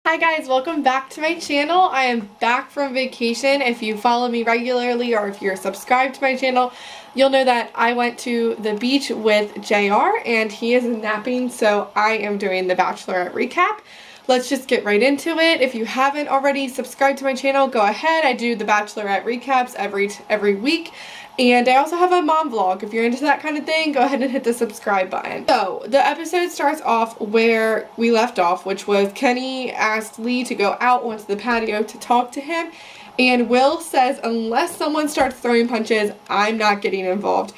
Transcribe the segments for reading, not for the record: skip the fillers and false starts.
Hi guys, welcome back to my channel. I am back from vacation. If you follow me regularly or if you're subscribed to my channel, you'll know that I went to the beach with JR and he is napping, so I am doing the Bachelorette recap. Let's just get right into it. If you haven't already subscribed to my channel, go ahead. I do the Bachelorette recaps every week. And I also have a mom vlog. If you're into that kind of thing, go ahead and hit the subscribe button. So, the episode starts off where we left off, which was Kenny asked Lee to go out onto the patio to talk to him. And Will says, unless someone starts throwing punches, I'm not getting involved.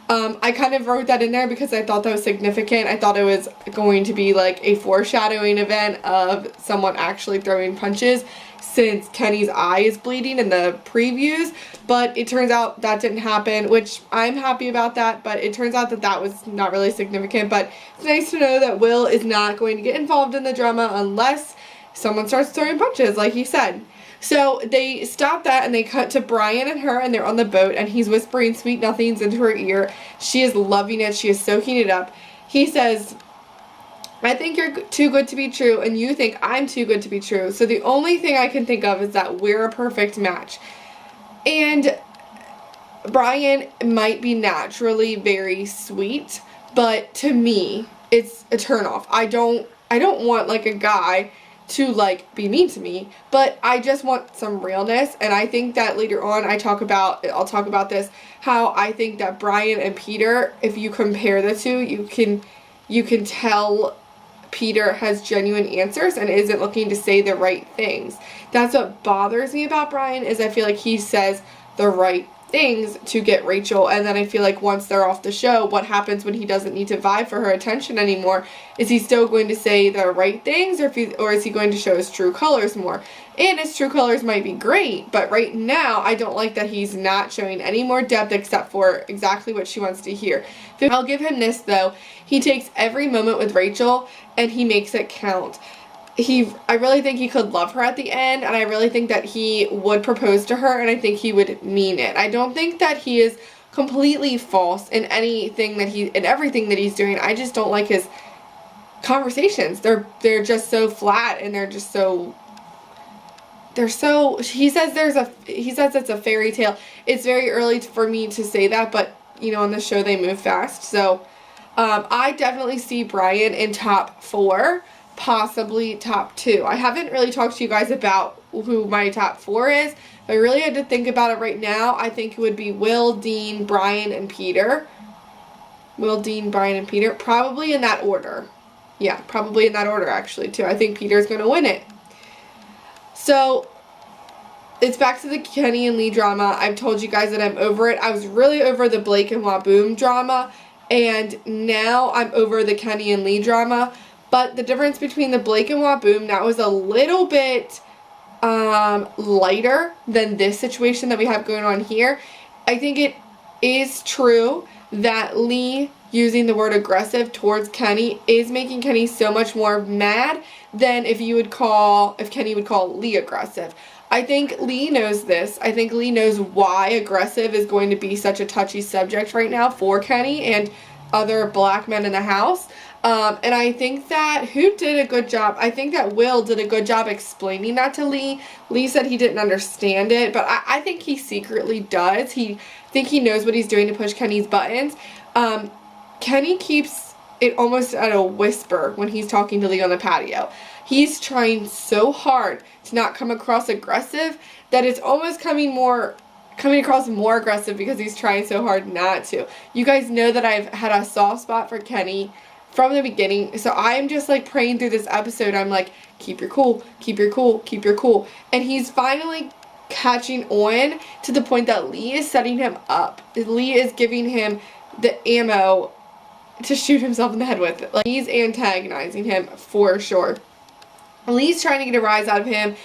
I kind of wrote that in there because I thought that was significant. I thought it was going to be like a foreshadowing event of someone actually throwing punches, since Kenny's eye is bleeding in the previews, but it turns out that didn't happen, which I'm happy about that, but it turns out that that was not really significant. But it's nice to know that Will is not going to get involved in the drama unless someone starts throwing punches, like he said. So they stop that and they cut to Brian and her, and they're on the boat, and he's whispering sweet nothings into her ear. She is loving it. She is soaking it up. He says, I think you're too good to be true, and you think I'm too good to be true. So the only thing I can think of is that we're a perfect match. And Brian might be naturally very sweet, but to me, it's a turnoff. I don't want like a guy to like be mean to me, but I just want some realness. And I think that later on I'll talk about this, how I think that Brian and Peter, if you compare the two, you can tell Peter has genuine answers and isn't looking to say the right things. That's what bothers me about Brian, is I feel like he says the right things to get Rachel, and then I feel like once they're off the show, what happens when he doesn't need to vie for her attention anymore? Is he still going to say the right things, or is he going to show his true colors more? And his true colors might be great, but right now I don't like that he's not showing any more depth except for exactly what she wants to hear. I'll give him this though. He takes every moment with Rachel and he makes it count. I really think he could love her at the end, and I really think that he would propose to her, and I think he would mean it. I don't think that he is completely false in everything that he's doing. I just don't like his conversations. They're just so flat, and he says it's a fairy tale. It's very early for me to say that, but you know, on the show they move fast. So I definitely see Brian in top 4. Possibly top 2. I haven't really talked to you guys about who my top 4 is. If I really had to think about it right now, I think it would be Will, Dean, Brian, and Peter. Will, Dean, Brian, and Peter. Probably in that order. Yeah, probably in that order actually too. I think Peter's going to win it. So it's back to the Kenny and Lee drama. I've told you guys that I'm over it. I was really over the Blake and Waboom drama, and now I'm over the Kenny and Lee drama. But the difference between the Blake and Waboom, that was a little bit lighter than this situation that we have going on here. I think it is true that Lee using the word aggressive towards Kenny is making Kenny so much more mad than if Kenny would call Lee aggressive. I think Lee knows this. I think Lee knows why aggressive is going to be such a touchy subject right now for Kenny and other black men in the house. And I think that who did a good job? I think that Will did a good job explaining that to Lee. Lee said he didn't understand it, but I think he secretly does. I think he knows what he's doing to push Kenny's buttons. Kenny keeps it almost at a whisper when he's talking to Lee on the patio. He's trying so hard to not come across aggressive that it's almost coming across more aggressive because he's trying so hard not to. You guys know that I've had a soft spot for Kenny from the beginning, so I'm just like praying through this episode. I'm like, keep your cool, keep your cool, keep your cool. And he's finally catching on to the point that Lee is setting him up. Lee is giving him the ammo to shoot himself in the head with. Like, he's antagonizing him for sure. Lee's trying to get a rise out of him.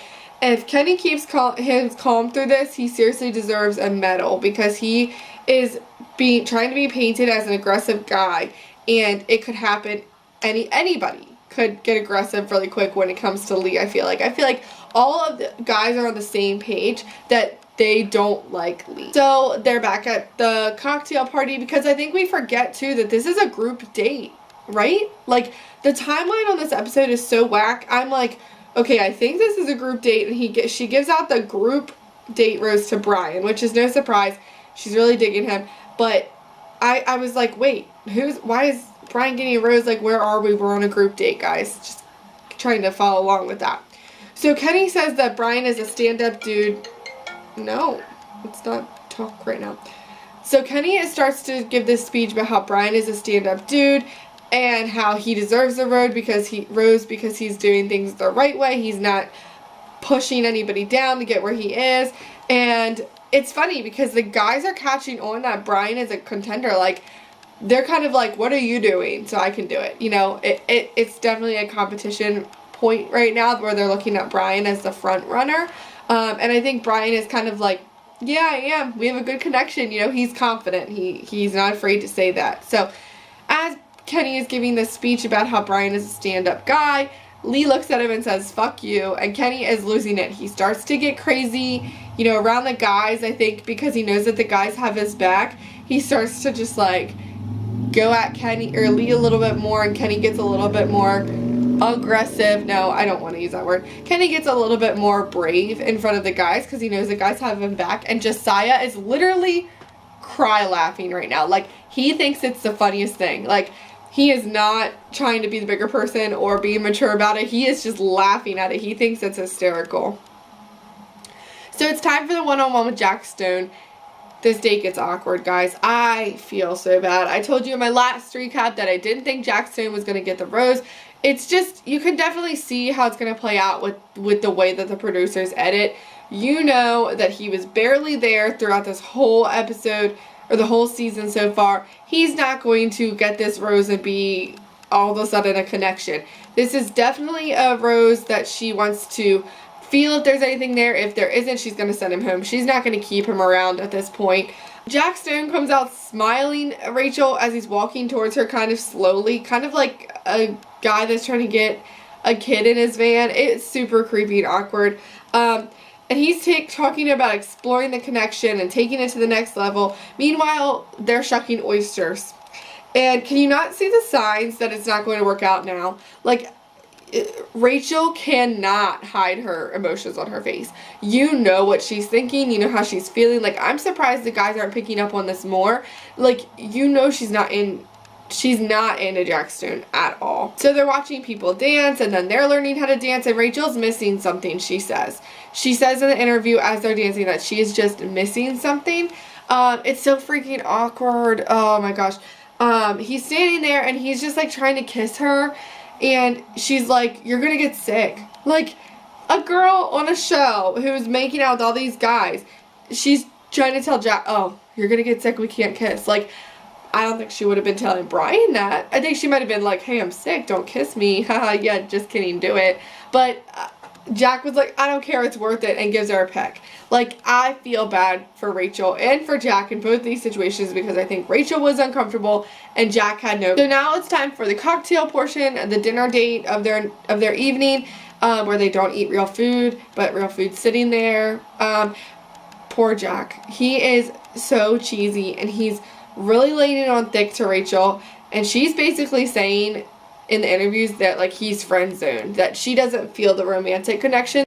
And if Kenny keeps calm through this, he seriously deserves a medal, because he is trying to be painted as an aggressive guy. And it could happen. Anybody could get aggressive really quick when it comes to Lee, I feel like. I feel like all of the guys are on the same page that they don't like Lee. So they're back at the cocktail party, because I think we forget too that this is a group date, right? Like, the timeline on this episode is so whack. I'm like, okay, I think this is a group date, and she gives out the group date rose to Brian, which is no surprise. She's really digging him, but I was like, wait, why is Brian getting a rose? Like, where are we? We're on a group date, guys. Just trying to follow along with that. So Kenny says that Brian is a stand-up dude. No, let's not talk right now. So Kenny starts to give this speech about how Brian is a stand-up dude and how he deserves the rose because he's doing things the right way. He's not pushing anybody down to get where he is. And it's funny because the guys are catching on that Brian is a contender. Like, they're kind of like, what are you doing so I can do it? You know, it's definitely a competition point right now where they're looking at Brian as the front runner. And I think Brian is kind of like, yeah, I am. We have a good connection. You know, he's confident. He's not afraid to say that. So as Kenny is giving this speech about how Brian is a stand-up guy, Lee looks at him and says, fuck you, and Kenny is losing it. He starts to get crazy, you know, around the guys, I think, because he knows that the guys have his back. He starts to just, like, go at Kenny, or Lee a little bit more, and Kenny gets a little bit more aggressive. No, I don't want to use that word. Kenny gets a little bit more brave in front of the guys because he knows the guys have him back, and Josiah is literally cry laughing right now. Like, he thinks it's the funniest thing. Like, he is not trying to be the bigger person or being mature about it. He is just laughing at it. He thinks it's hysterical. So it's time for the one-on-one with Jack Stone. This date gets awkward, guys. I feel so bad. I told you in my last recap that I didn't think Jack Stone was going to get the rose. It's just, you can definitely see how it's going to play out with the way that the producers edit. You know that he was barely there throughout this whole episode, or the whole season so far. He's not going to get this rose and be all of a sudden a connection. This is definitely a rose that she wants to feel if there's anything there. If there isn't, she's going to send him home. She's not going to keep him around at this point. Jack Stone comes out smiling at Rachel as he's walking towards her kind of slowly, kind of like a guy that's trying to get a kid in his van. It's super creepy and awkward. And he's talking about exploring the connection and taking it to the next level. Meanwhile, they're shucking oysters. And can you not see the signs that it's not going to work out now? Like, Rachel cannot hide her emotions on her face. You know what she's thinking. You know how she's feeling. Like, I'm surprised the guys aren't picking up on this more. Like, you know she's not into Jack Stone at all. So they're watching people dance, and then they're learning how to dance, and Rachel's missing something, she says. She says in the interview as they're dancing that she is just missing something. It's so freaking awkward. Oh my gosh. He's standing there, and he's just like trying to kiss her, and she's like, you're gonna get sick. Like, a girl on a show who's making out with all these guys, she's trying to tell Jack, oh, you're gonna get sick, we can't kiss. Like, I don't think she would have been telling Brian that. I think she might have been like, hey, I'm sick, don't kiss me. Haha, yeah, just kidding, do it. But Jack was like, I don't care, it's worth it, and gives her a peck. Like, I feel bad for Rachel and for Jack in both these situations because I think Rachel was uncomfortable and Jack had no. So now it's time for the cocktail portion, the dinner date of their evening, where they don't eat real food, but real food sitting there. Poor Jack. He is so cheesy, and he's really laying it on thick to Rachel, and she's basically saying in the interviews that, like, he's friend zoned, that she doesn't feel the romantic connection.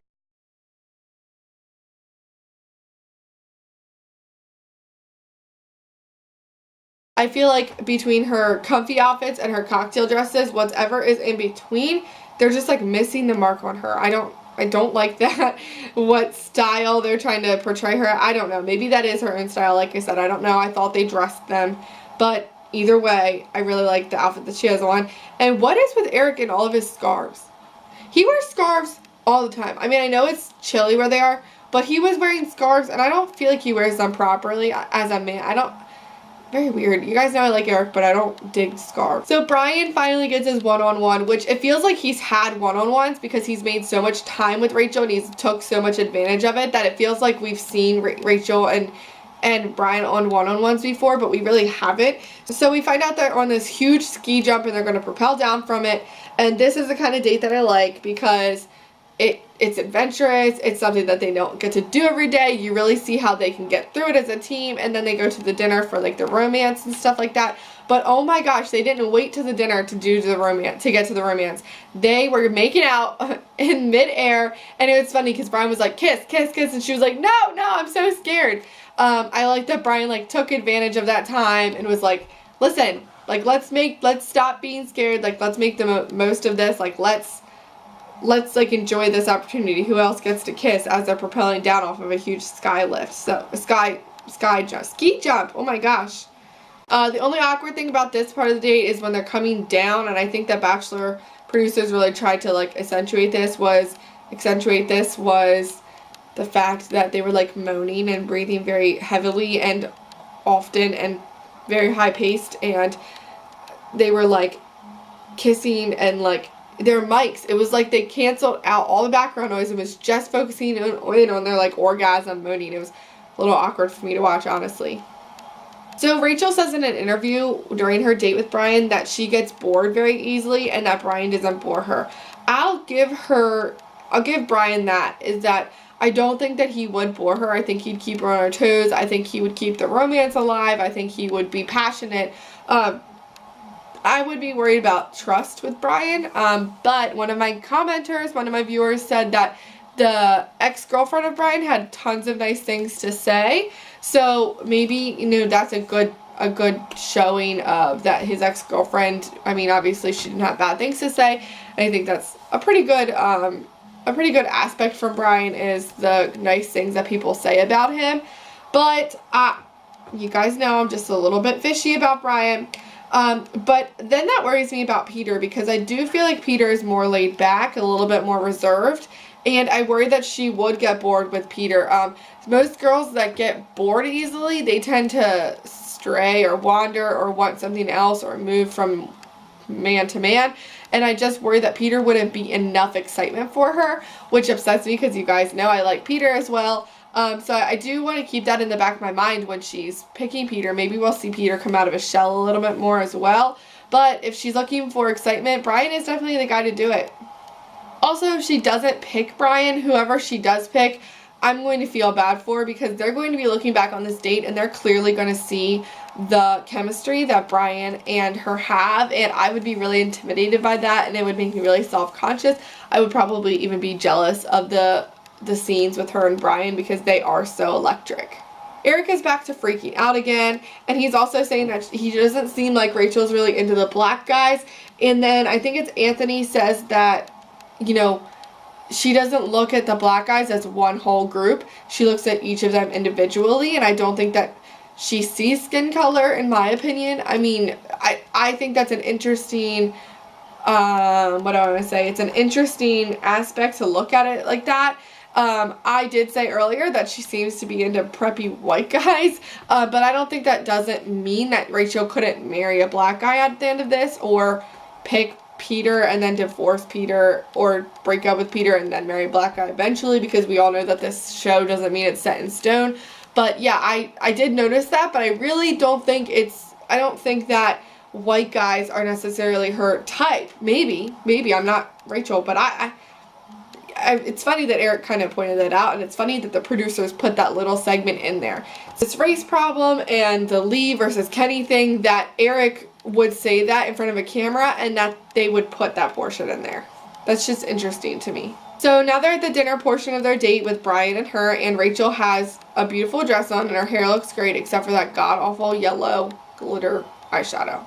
I feel like between her comfy outfits and her cocktail dresses, whatever is in between, they're just like missing the mark on her. I don't like that. What style they're trying to portray her. I don't know. Maybe that is her own style. Like I said, I don't know. I thought they dressed them. But either way, I really like the outfit that she has on. And what is with Eric and all of his scarves? He wears scarves all the time. I mean, I know it's chilly where they are, but he was wearing scarves, and I don't feel like he wears them properly as a man. Very weird. You guys know I like Eric, but I don't dig scarves. So Brian finally gets his one-on-one, which it feels like he's had one-on-ones because he's made so much time with Rachel and he's took so much advantage of it that it feels like we've seen Rachel and Brian on one-on-ones before, but we really haven't. So we find out they're on this huge ski jump and they're going to propel down from it. And this is the kind of date that I like because it's adventurous. It's something that they don't get to do every day. You really see how they can get through it as a team, and then they go to the dinner for like the romance and stuff like that. But oh my gosh, they didn't wait to the dinner to get to the romance. They were making out in midair, and it was funny because Brian was like, kiss, kiss, kiss, and she was like, no, I'm so scared. I like that Brian like took advantage of that time and was like, listen, like let's stop being scared, like let's make the most of this, like let's like enjoy this opportunity. Who else gets to kiss as they're propelling down off of a huge sky lift? So ski jump. Oh my gosh. The only awkward thing about this part of the date is when they're coming down, and I think that Bachelor producers really tried to like accentuate this was the fact that they were like moaning and breathing very heavily and often and very high paced, and they were like kissing and like their mics, it was like they canceled out all the background noise and was just focusing in on their like orgasm moaning. It was a little awkward for me to watch, honestly. So Rachel says in an interview during her date with Brian that she gets bored very easily and that Brian doesn't bore her. I'll give Brian that, is that I don't think that he would bore her. I think he'd keep her on her toes. I think he would keep the romance alive. I think he would be passionate. I would be worried about trust with Brian, but one of my viewers said that the ex-girlfriend of Brian had tons of nice things to say, so maybe, you know, that's a good showing of that his ex-girlfriend, I mean, obviously she didn't have bad things to say, and I think that's a pretty good aspect from Brian, is the nice things that people say about him. But you guys know I'm just a little bit fishy about Brian. But then that worries me about Peter, because I do feel like Peter is more laid back, a little bit more reserved, and I worry that she would get bored with Peter. Most girls that get bored easily, they tend to stray or wander or want something else or move from man to man, and I just worry that Peter wouldn't be enough excitement for her, which upsets me because you guys know I like Peter as well. So I do want to keep that in the back of my mind when she's picking Peter. Maybe we'll see Peter come out of his shell a little bit more as well. But if she's looking for excitement, Brian is definitely the guy to do it. Also, if she doesn't pick Brian, whoever she does pick, I'm going to feel bad for, because they're going to be looking back on this date and they're clearly going to see the chemistry that Brian and her have, and I would be really intimidated by that, and it would make me really self-conscious. I would probably even be jealous of the scenes with her and Brian, because they are so electric. Eric is back to freaking out again, and he's also saying that he doesn't seem like Rachel's really into the black guys, and then I think it's Anthony says that, you know, she doesn't look at the black guys as one whole group. She looks at each of them individually, and I don't think that she sees skin color, in my opinion. I mean, I think that's an interesting, what do I want to say? It's an interesting aspect to look at it like that. I did say earlier that she seems to be into preppy white guys, but I don't think that doesn't mean that Rachel couldn't marry a black guy at the end of this, or pick Peter and then divorce Peter, or break up with Peter and then marry a black guy eventually, because we all know that this show doesn't mean it's set in stone. But yeah, I did notice that, but I really don't think I don't think that white guys are necessarily her type. Maybe, I'm not Rachel, but it's funny that Eric kind of pointed that out, and it's funny that the producers put that little segment in there. This race problem and the Lee versus Kenny thing, that Eric would say that in front of a camera and that they would put that portion in there. That's just interesting to me. So now they're at the dinner portion of their date with Brian and her, and Rachel has a beautiful dress on and her hair looks great except for that god-awful yellow glitter eyeshadow.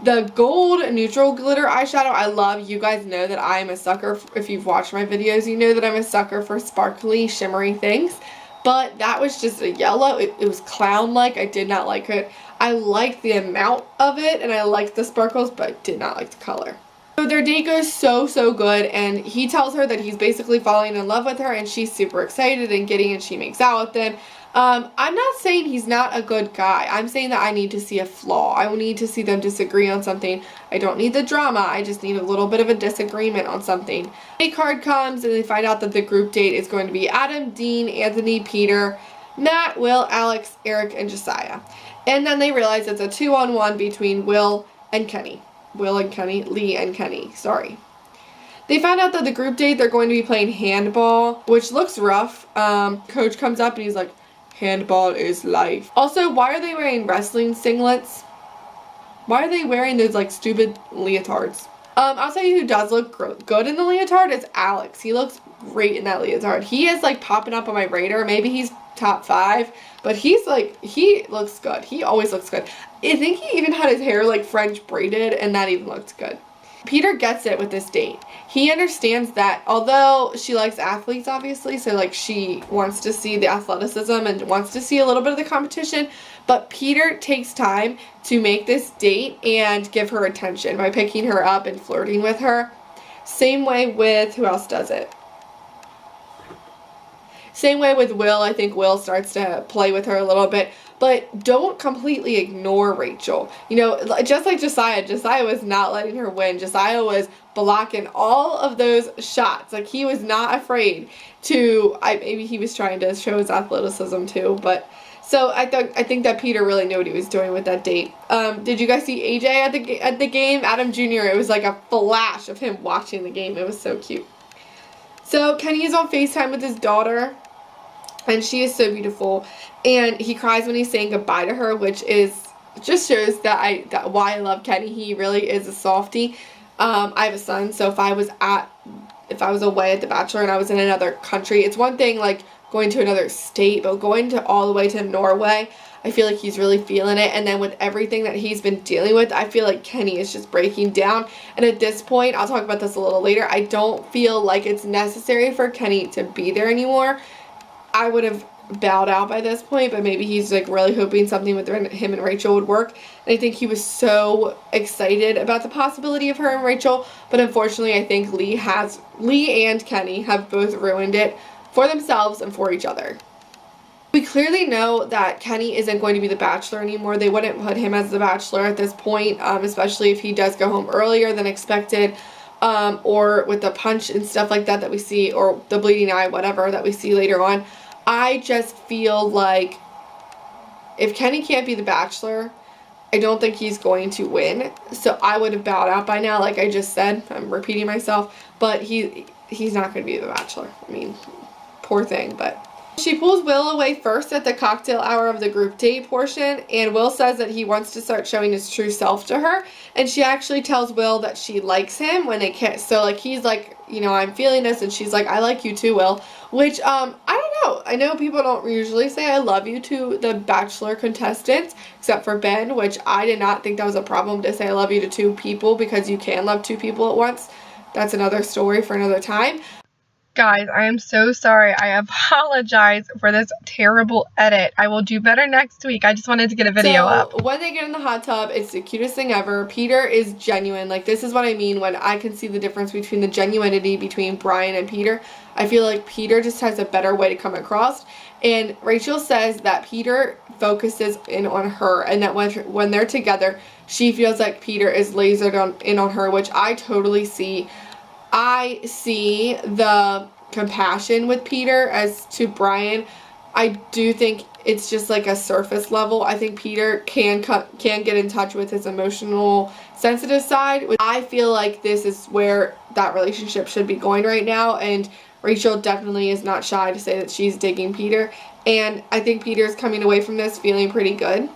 The gold neutral glitter eyeshadow I love. You guys know that I'm a sucker. If you've watched my videos, you know that I'm a sucker for sparkly, shimmery things. But that was just a yellow. It was clown-like. I did not like it. I liked the amount of it, and I liked the sparkles, but I did not like the color. So their date goes so good, and he tells her that he's basically falling in love with her, and she's super excited and giddy, and she makes out with him. I'm not saying he's not a good guy. I'm saying that I need to see a flaw. I need to see them disagree on something. I don't need the drama. I just need a little bit of a disagreement on something. A card comes, and they find out that the group date is going to be Adam, Dean, Anthony, Peter, Matt, Will, Alex, Eric, and Josiah. And then they realize it's a 2-on-1 between Will and Kenny. Lee and Kenny, sorry. They found out that the group date, they're going to be playing handball, which looks rough. Coach comes up and he's like, handball is life. Also, why are they wearing wrestling singlets? Why are they wearing those like stupid leotards? I'll tell you who does look good in the leotard is Alex. He looks great in that leotard. He is like popping up on my radar. Maybe he's top 5, but he looks good. He always looks good. I think he even had his hair like French braided, and that even looked good. Peter gets it with this date. He understands that although she likes athletes, obviously, so like she wants to see the athleticism and wants to see a little bit of the competition, but Peter takes time to make this date and give her attention by picking her up and flirting with her. Same way with, who else does it? Same way with Will. I think Will starts to play with her a little bit. But don't completely ignore Rachel. You know, just like Josiah. Josiah was not letting her win. Josiah was blocking all of those shots. Like, he was not afraid to, maybe he was trying to show his athleticism too. But, so I think that Peter really knew what he was doing with that date. Did you guys see AJ at the game? Adam Jr., it was like a flash of him watching the game. It was so cute. So Kenny is on FaceTime with his daughter. And she is so beautiful, and he cries when he's saying goodbye to her, which just shows that why I love Kenny. He really is a softie. I have a son, so if I was away at the Bachelor and I was in another country, it's one thing like going to another state, but going to all the way to Norway, I feel like he's really feeling it. And then with everything that he's been dealing with, I feel like Kenny is just breaking down. And at this point, I'll talk about this a little later, I don't feel like it's necessary for Kenny to be there anymore. I would have bowed out by this point, but maybe he's like really hoping something with him and Rachel would work. And I think he was so excited about the possibility of her and Rachel, but unfortunately I think Lee and Kenny have both ruined it for themselves and for each other. We clearly know that Kenny isn't going to be the Bachelor anymore. They wouldn't put him as the Bachelor at this point, especially if he does go home earlier than expected. Or with the punch and stuff like that we see, or the bleeding eye, whatever, that we see later on. I just feel like if Kenny can't be the Bachelor, I don't think he's going to win. So I would have bowed out by now, like I just said. I'm repeating myself, but he's not going to be the Bachelor. I mean, poor thing, but... She pulls Will away first at the cocktail hour of the group date portion, and Will says that he wants to start showing his true self to her, and she actually tells Will that she likes him when they kiss. So like he's like, you know, I'm feeling this, and she's like, I like you too, Will, which I don't know. I know people don't usually say I love you to the Bachelor contestants, except for Ben, which I did not think that was a problem to say I love you to 2 people, because you can love 2 people at once. That's another story for another time. Guys, I am so sorry. I apologize for this terrible edit. I will do better next week. I just wanted to get a video up. When they get in the hot tub, it's the cutest thing ever. Peter is genuine. Like, this is what I mean when I can see the difference between the genuinity between Brian and Peter. I feel like Peter just has a better way to come across. And Rachel says that Peter focuses in on her, and that when they're together, she feels like Peter is lasered in on her, which I totally see. I see the compassion with Peter as to Brian. I do think it's just like a surface level. I think Peter can get in touch with his emotional, sensitive side. I feel like this is where that relationship should be going right now, and Rachel definitely is not shy to say that she's digging Peter, and I think Peter's coming away from this feeling pretty good.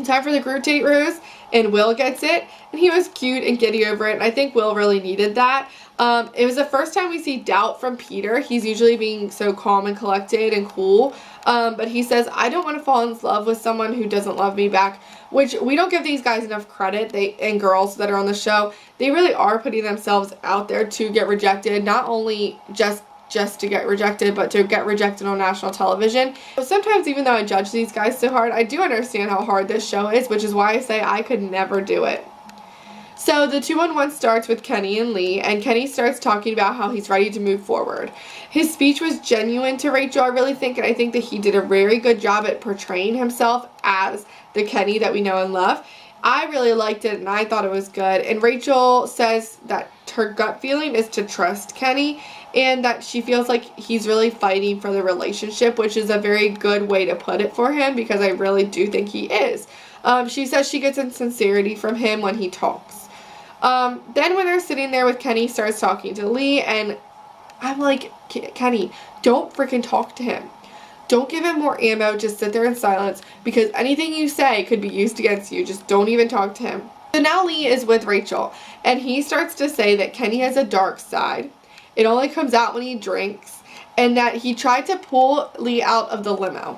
Time for the group date rose, and Will gets it, and he was cute and giddy over it, and I think Will really needed that. It was the first time we see doubt from Peter. He's usually being so calm and collected and cool, but he says, I don't want to fall in love with someone who doesn't love me back, which we don't give these guys enough credit, and girls that are on the show. They really are putting themselves out there to get rejected, not only just to get rejected, but to get rejected on national television. So sometimes, even though I judge these guys so hard, I do understand how hard this show is, which is why I say I could never do it. So the 2-on-1 starts with Kenny and Lee, and Kenny starts talking about how he's ready to move forward. His speech was genuine to Rachel, I really think, and I think that he did a very good job at portraying himself as the Kenny that we know and love. I really liked it, and I thought it was good. And Rachel says that her gut feeling is to trust Kenny, and that she feels like he's really fighting for the relationship, which is a very good way to put it for him, because I really do think he is. She says she gets insincerity from him when he talks. Then when they're sitting there with Kenny, starts talking to Lee, and I'm like, Kenny, don't freaking talk to him. Don't give him more ammo. Just sit there in silence because anything you say could be used against you. Just don't even talk to him. So now Lee is with Rachel, and he starts to say that Kenny has a dark side. It only comes out when he drinks, and that he tried to pull Lee out of the limo,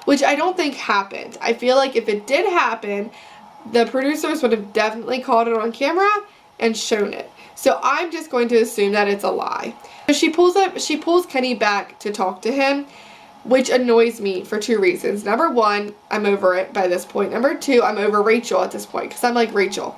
which I don't think happened. I feel like if it did happen, the producers would have definitely caught it on camera and shown it. So I'm just going to assume that it's a lie. So she pulls Kenny back to talk to him, which annoys me for 2 reasons. Number 1, I'm over it by this point. Number 2, I'm over Rachel at this point, because I'm like, Rachel,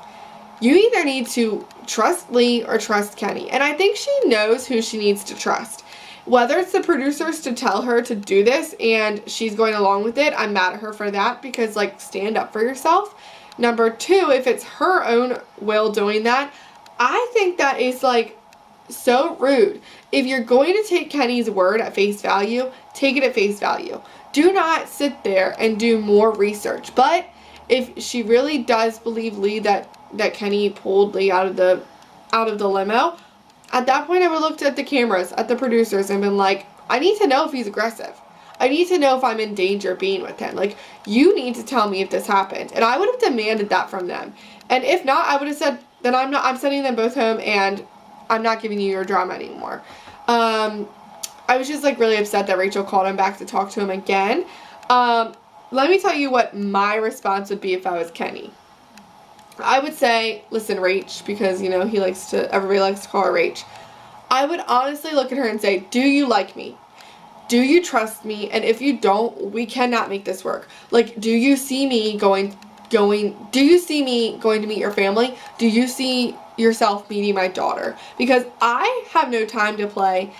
you either need to trust Lee or trust Kenny. And I think she knows who she needs to trust. Whether it's the producers to tell her to do this and she's going along with it, I'm mad at her for that, because, like, stand up for yourself. Number 2, if it's her own will doing that, I think that is, like, so rude. If you're going to take Kenny's word at face value, take it at face value. Do not sit there and do more research. But if she really does believe Lee that Kenny pulled Lee out of the limo, at that point I would have looked at the cameras, at the producers, and been like, I need to know if he's aggressive. I need to know if I'm in danger being with him. Like, you need to tell me if this happened. And I would have demanded that from them. And if not, I would have said, then I'm sending them both home and I'm not giving you your drama anymore. I was just, like, really upset that Rachel called him back to talk to him again. Let me tell you what my response would be if I was Kenny. I would say, listen, Rach, because, you know, everybody likes to call her Rach. I would honestly look at her and say, do you like me? Do you trust me? And if you don't, we cannot make this work. Like, do you see me going to meet your family? Do you see yourself meeting my daughter? Because I have no time to play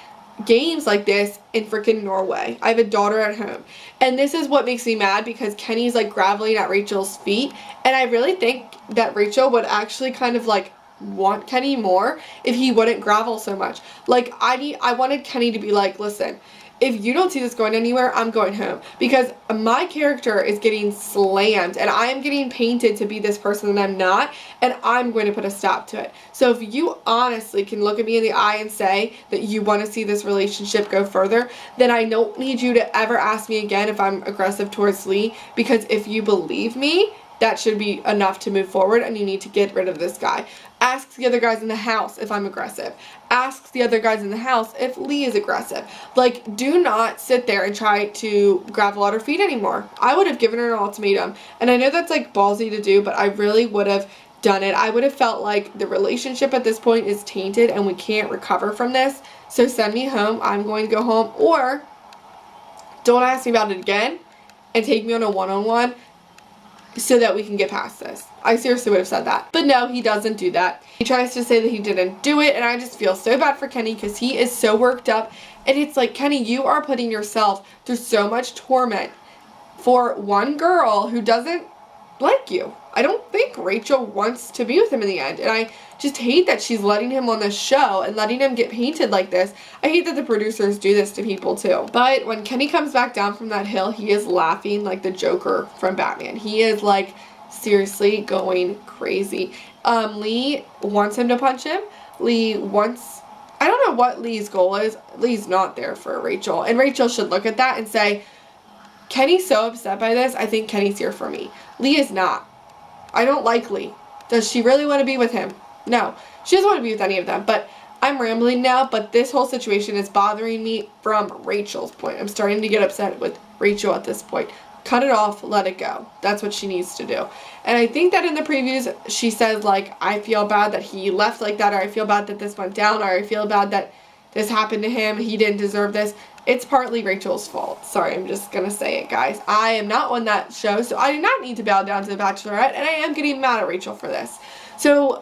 games like this in freaking Norway. I have a daughter at home. And this is what makes me mad, because Kenny's, like, groveling at Rachel's feet. And I really think that Rachel would actually kind of, like, want Kenny more if he wouldn't grovel so much. Like, I wanted Kenny to be like, listen, if you don't see this going anywhere, I'm going home. Because my character is getting slammed and I'm getting painted to be this person that I'm not, and I'm going to put a stop to it. So if you honestly can look at me in the eye and say that you want to see this relationship go further, then I don't need you to ever ask me again if I'm aggressive towards Lee, because if you believe me, that should be enough to move forward, and you need to get rid of this guy. Ask the other guys in the house if I'm aggressive. Ask the other guys in the house if Lee is aggressive. Like, do not sit there and try to gravel at her feet anymore. I would have given her an ultimatum. And I know that's, like, ballsy to do, but I really would have done it. I would have felt like the relationship at this point is tainted and we can't recover from this. So send me home. I'm going to go home. Or don't ask me about it again and take me on a one-on-one so that we can get past this. I seriously would have said that. But no, he doesn't do that. He tries to say that he didn't do it, and I just feel so bad for Kenny because he is so worked up. And it's like, Kenny, you are putting yourself through so much torment for one girl who doesn't like you. I don't think Rachel wants to be with him in the end. And I just hate that she's letting him on this show and letting him get painted like this. I hate that the producers do this to people too. But when Kenny comes back down from that hill, he is laughing like the Joker from Batman. He is, like, seriously going crazy. Lee wants him to punch him. I don't know what Lee's goal is. Lee's not there for Rachel. And Rachel should look at that and say, Kenny's so upset by this, I think Kenny's here for me. Lee is not. I don't like Lee. Does she really want to be with him? No. She doesn't want to be with any of them. But I'm rambling now, but this whole situation is bothering me from Rachel's point. I'm starting to get upset with Rachel at this point. Cut it off, let it go. That's what she needs to do. And I think that in the previews, she says, like, I feel bad that he left like that, or I feel bad that this went down, or I feel bad that this happened to him. He didn't deserve this. It's partly Rachel's fault. Sorry, I'm just going to say it, guys. I am not on that show, so I do not need to bow down to the Bachelorette, and I am getting mad at Rachel for this. So,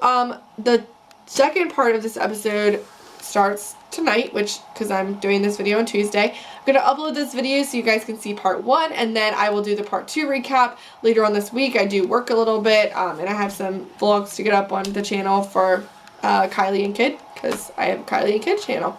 the second part of this episode starts tonight, because I'm doing this video on Tuesday. I'm going to upload this video so you guys can see part 1, and then I will do the part 2 recap later on this week. I do work a little bit, and I have some vlogs to get up on the channel for Kylie and Kid, because I have a Kylie and Kid channel.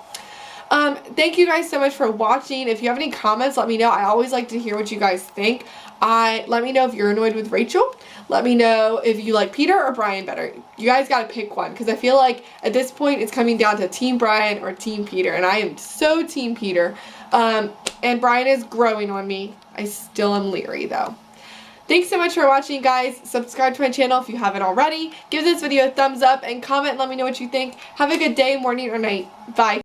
Thank you guys so much for watching. If you have any comments, let me know. I always like to hear what you guys think. Let me know if you're annoyed with Rachel. Let me know if you like Peter or Brian better. You guys gotta pick one, because I feel like at this point it's coming down to Team Brian or Team Peter, and I am so Team Peter. and Brian is growing on me. I still am leery though. Thanks so much for watching, guys. Subscribe to my channel if you haven't already. Give this video a thumbs up and comment and let me know what you think. Have a good day, morning, or night. Bye.